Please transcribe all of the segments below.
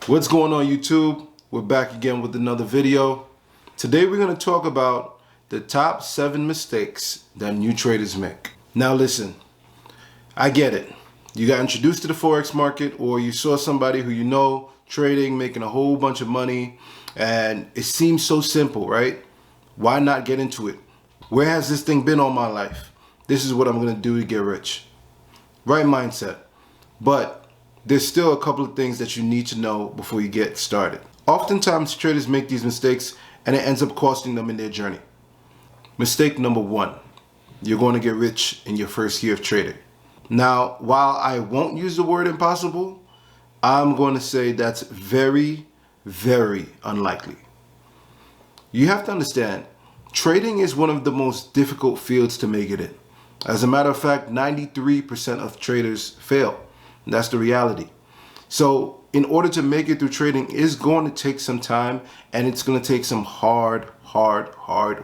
What's going on, YouTube? We're back again with another video. Today we're going to talk about the top 7 mistakes that new traders make. Now listen, I get it. You got introduced to the Forex market, or you saw somebody who you know trading, making a whole bunch of money, and it seems so simple, right? Why not get into it? Where has this thing been all my life? This is what I'm going to do to get rich. Right mindset. But there's still a couple of things that you need to know before you get started. Oftentimes traders make these mistakes and it ends up costing them in their journey. Mistake number 1, you're going to get rich in your first year of trading. Now, while I won't use the word impossible, I'm going to say that's very, very unlikely. You have to understand, trading is one of the most difficult fields to make it in. As a matter of fact, 93% of traders fail. That's the reality. So in order to make it through trading is going to take some time, and it's going to take some hard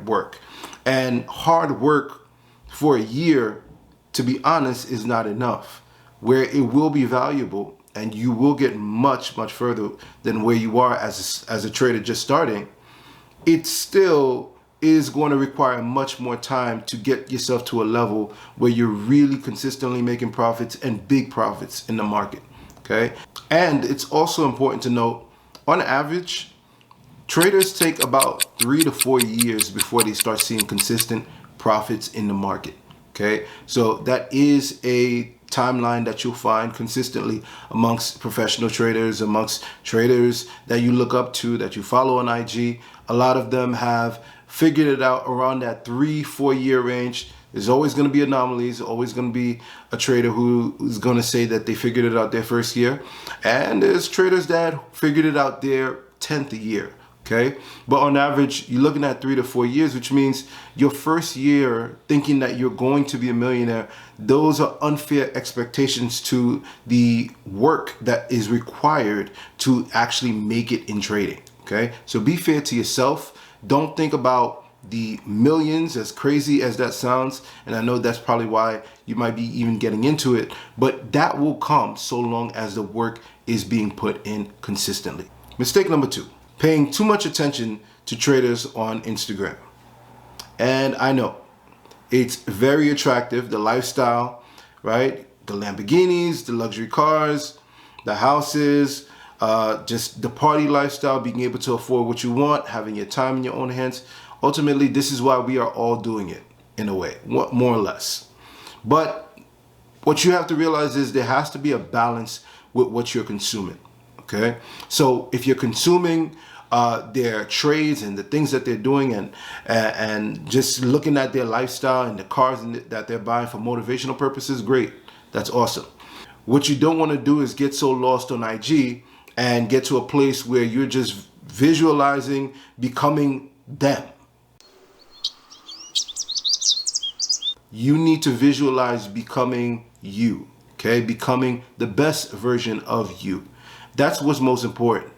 work. And hard work for a year, to be honest, is not enough. Where it will be valuable and you will get much further than where you are as a trader just starting, it still is going to require much more time to get yourself to a level where you're really consistently making profits and big profits in the market. Okay. And it's also important to note, on average, traders take about 3 to 4 years before they start seeing consistent profits in the market. Okay. So that is a timeline that you'll find consistently amongst professional traders, amongst traders that you look up to, that you follow on IG. A lot of them have figured it out around that 3-4 year range. There's always going to be anomalies, always going to be a trader who is going to say that they figured it out their first year. And there's traders that figured it out their 10th year. Okay. But on average, you're looking at 3 to 4 years, which means your first year thinking that you're going to be a millionaire, those are unfair expectations to the work that is required to actually make it in trading. Okay. So be fair to yourself. Don't think about the millions, as crazy as that sounds. And I know that's probably why you might be even getting into it, but that will come so long as the work is being put in consistently. Mistake number 2. Paying too much attention to traders on Instagram. And I know it's very attractive, the lifestyle, right? The Lamborghinis, the luxury cars, the houses, just the party lifestyle, being able to afford what you want, having your time in your own hands. Ultimately, this is why we are all doing it, in a way, more or less. But what you have to realize is there has to be a balance with what you're consuming. Okay, so if you're consuming their trades and the things that they're doing, and just looking at their lifestyle and the cars that they're buying for motivational purposes, great, that's awesome. What you don't want to do is get so lost on IG and get to a place where you're just visualizing becoming them. You need to visualize becoming you, okay? Becoming the best version of you. That's what's most important.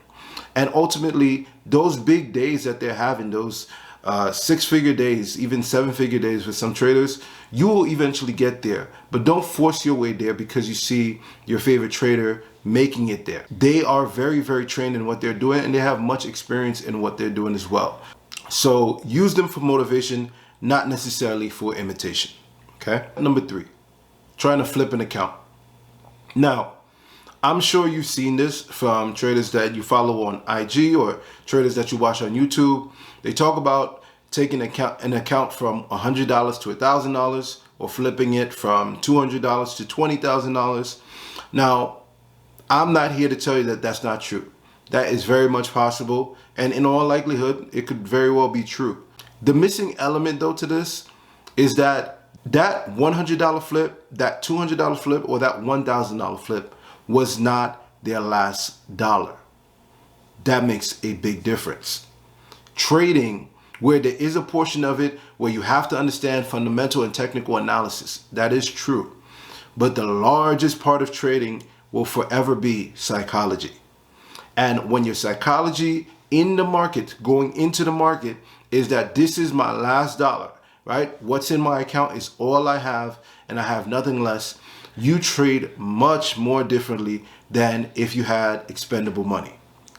And ultimately, those big days that they're having, those 6-figure days, even 7-figure days for some traders, you will eventually get there. But don't force your way there because you see your favorite trader making it there. They are very trained in what they're doing, and they have much experience in what they're doing as well. So use them for motivation, not necessarily for imitation. Okay. Number 3, trying to flip an account. Now, I'm sure you've seen this from traders that you follow on IG or traders that you watch on YouTube. They talk about taking an account from $100 to $1,000, or flipping it from $200 to $20,000. Now, I'm not here to tell you that that's not true. That is very much possible, and in all likelihood, it could very well be true. The missing element, though, to this is that $100 flip, that $200 flip, or that $1,000 flip was not their last dollar. That makes a big difference. Trading, where there is a portion of it where you have to understand fundamental and technical analysis, that is true. But the largest part of trading will forever be psychology. And when your psychology in the market, going into the market, is that this is my last dollar, right? What's in my account is all I have, and I have nothing less. You trade much more differently than if you had expendable money.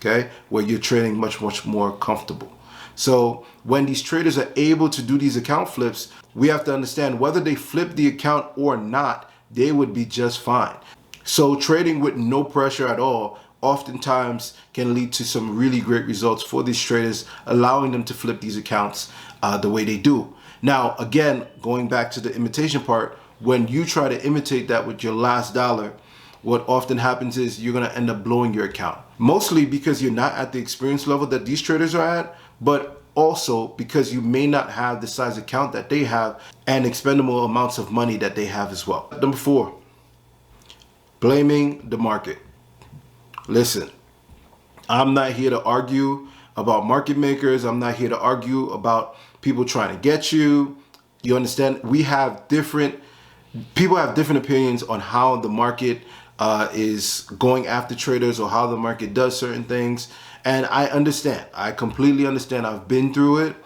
okay, where you're trading much more comfortable. So when these traders are able to do these account flips, we have to understand whether they flip the account or not, they would be just fine. So trading with no pressure at all oftentimes can lead to some really great results for these traders, allowing them to flip these accounts the way they do. Now, again, going back to the imitation part, when you try to imitate that with your last dollar, what often happens is you're going to end up blowing your account. Mostly because you're not at the experience level that these traders are at, but also because you may not have the size account that they have and expendable amounts of money that they have as well. Number 4, blaming the market. Listen, I'm not here to argue about market makers. I'm not here to argue about people trying to get you. You understand? People have different opinions on how the market is going after traders or how the market does certain things. And I understand. I completely understand. I've been through it,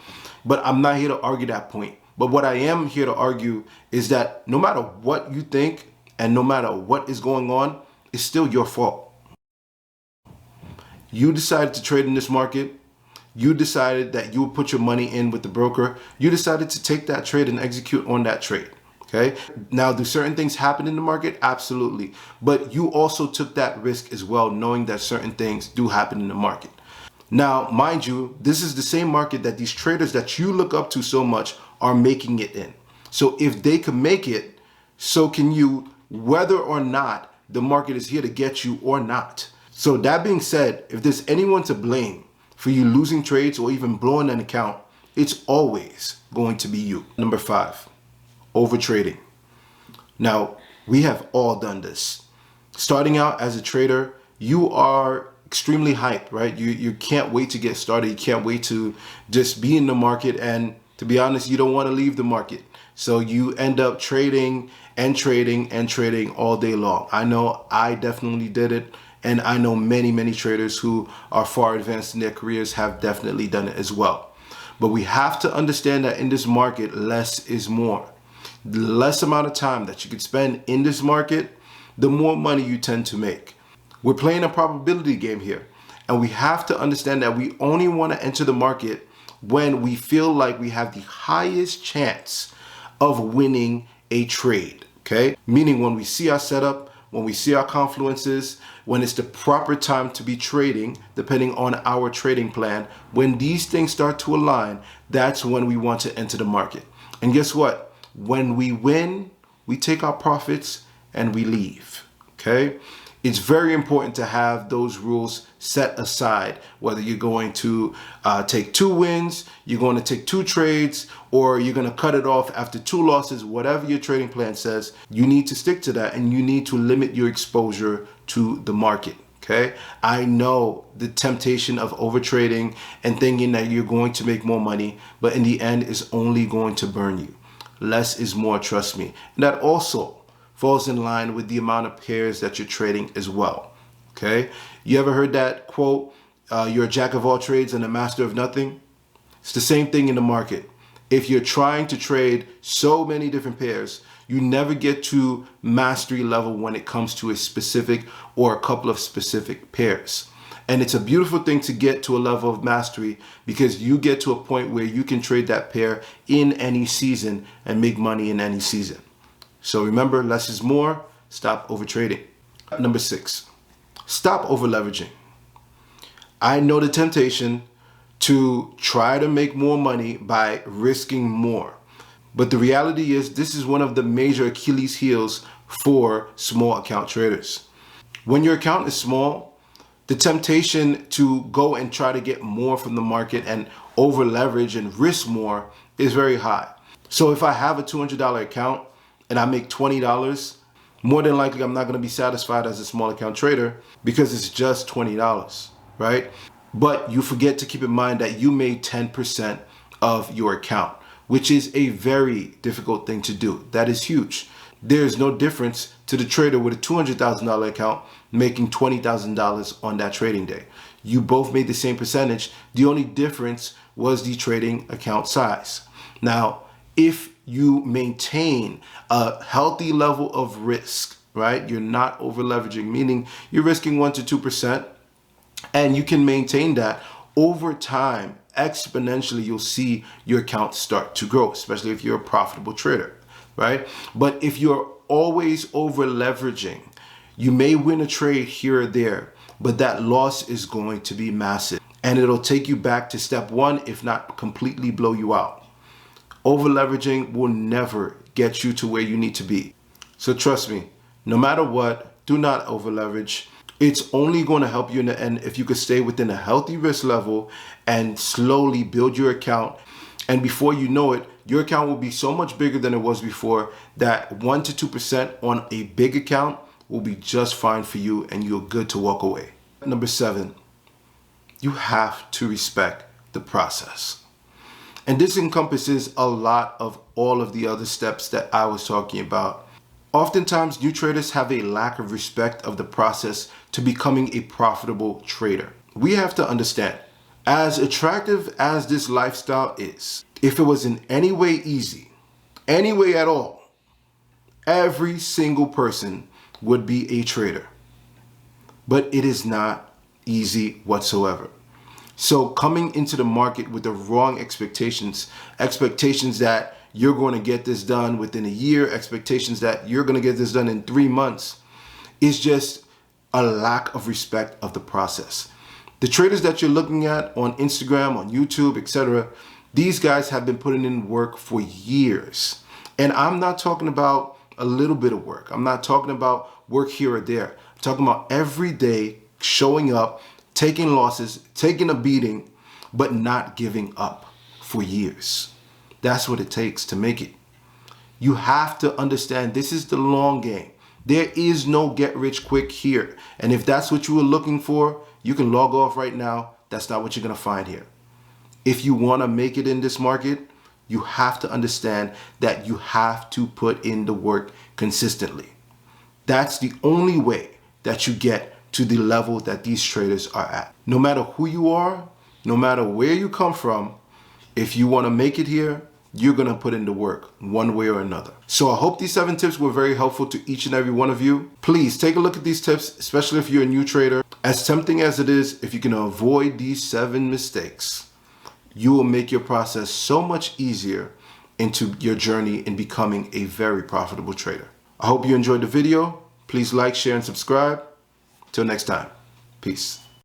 but I'm not here to argue that point. But what I am here to argue is that no matter what you think and no matter what is going on, it's still your fault. You decided to trade in this market. You decided that you would put your money in with the broker. You decided to take that trade and execute on that trade. Okay. Now, do certain things happen in the market? Absolutely. But you also took that risk as well, knowing that certain things do happen in the market. Now, mind you, this is the same market that these traders that you look up to so much are making it in. So if they can make it, so can you, whether or not the market is here to get you or not. So that being said, if there's anyone to blame for you losing trades or even blowing an account, it's always going to be you. Number 5. Overtrading. Now, we have all done this. Starting out as a trader, you are extremely hyped, right? You can't wait to get started. You can't wait to just be in the market. And to be honest, you don't want to leave the market. So you end up trading and trading and trading all day long. I know I definitely did it. And I know many traders who are far advanced in their careers have definitely done it as well. But we have to understand that in this market, less is more. The less amount of time that you can spend in this market, the more money you tend to make. We're playing a probability game here. And we have to understand that we only want to enter the market when we feel like we have the highest chance of winning a trade. Okay? Meaning when we see our setup, when we see our confluences, when it's the proper time to be trading, depending on our trading plan, when these things start to align, that's when we want to enter the market. And guess what? When we win, we take our profits and we leave, okay? It's very important to have those rules set aside, whether you're going to take 2 wins, you're going to take 2 trades, or you're going to cut it off after 2 losses, whatever your trading plan says, you need to stick to that and you need to limit your exposure to the market. Okay, I know the temptation of overtrading and thinking that you're going to make more money, but in the end, it's only going to burn you. Less is more, trust me. And that also falls in line with the amount of pairs that you're trading as well. Okay, you ever heard that quote, you're a jack of all trades and a master of nothing? It's the same thing in the market. If you're trying to trade so many different pairs, you never get to mastery level when it comes to a specific or a couple of specific pairs. And it's a beautiful thing to get to a level of mastery because you get to a point where you can trade that pair in any season and make money in any season. So remember, less is more. Stop overtrading. Number 6, stop overleveraging. I know the temptation to try to make more money by risking more. But the reality is this is one of the major Achilles heels for small account traders. When your account is small, the temptation to go and try to get more from the market and over leverage and risk more is very high. So if I have a $200 account and I make $20, more than likely I'm not going to be satisfied as a small account trader because it's just $20, right? But you forget to keep in mind that you made 10% of your account, which is a very difficult thing to do. That is huge. There's no difference to the trader with a $200,000 account making $20,000 on that trading day. You both made the same percentage. The only difference was the trading account size. Now, if you maintain a healthy level of risk, right? You're not over leveraging, meaning you're risking 1 to 2%. And you can maintain that over time. Exponentially, you'll see your account start to grow, especially if you're a profitable trader, right? But if you're always over leveraging, you may win a trade here or there, but that loss is going to be massive, and it'll take you back to step one, if not completely blow you out. Over leveraging will never get you to where you need to be. So trust me, no matter what, do not over leverage. It's only going to help you in the end if you could stay within a healthy risk level and slowly build your account. And before you know it, your account will be so much bigger than it was before that 1 to 2% on a big account will be just fine for you, and you're good to walk away. Number 7, you have to respect the process. And this encompasses a lot of all of the other steps that I was talking about. Oftentimes, new traders have a lack of respect of the process to becoming a profitable trader. We have to understand, as attractive as this lifestyle is, if it was in any way easy, any way at all, every single person would be a trader. But it is not easy whatsoever. So coming into the market with the wrong expectations that you're going to get this done within a year, expectations that you're going to get this done in 3 months, is just a lack of respect of the process. The traders that you're looking at on Instagram, on YouTube, etc., these guys have been putting in work for years. And I'm not talking about a little bit of work. I'm not talking about work here or there. I'm talking about every day showing up, taking losses, taking a beating, but not giving up for years. That's what it takes to make it. You have to understand this is the long game. There is no get rich quick here. And if that's what you were looking for, you can log off right now. That's not what you're going to find here. If you want to make it in this market, you have to understand that you have to put in the work consistently. That's the only way that you get to the level that these traders are at. No matter who you are, no matter where you come from, if you want to make it here, you're going to put in the work one way or another. So I hope these 7 tips were very helpful to each and every one of you. Please take a look at these tips, especially if you're a new trader. As tempting as it is, if you can avoid these 7 mistakes, you will make your process so much easier into your journey in becoming a very profitable trader. I hope you enjoyed the video. Please like, share, and subscribe. Till next time. Peace.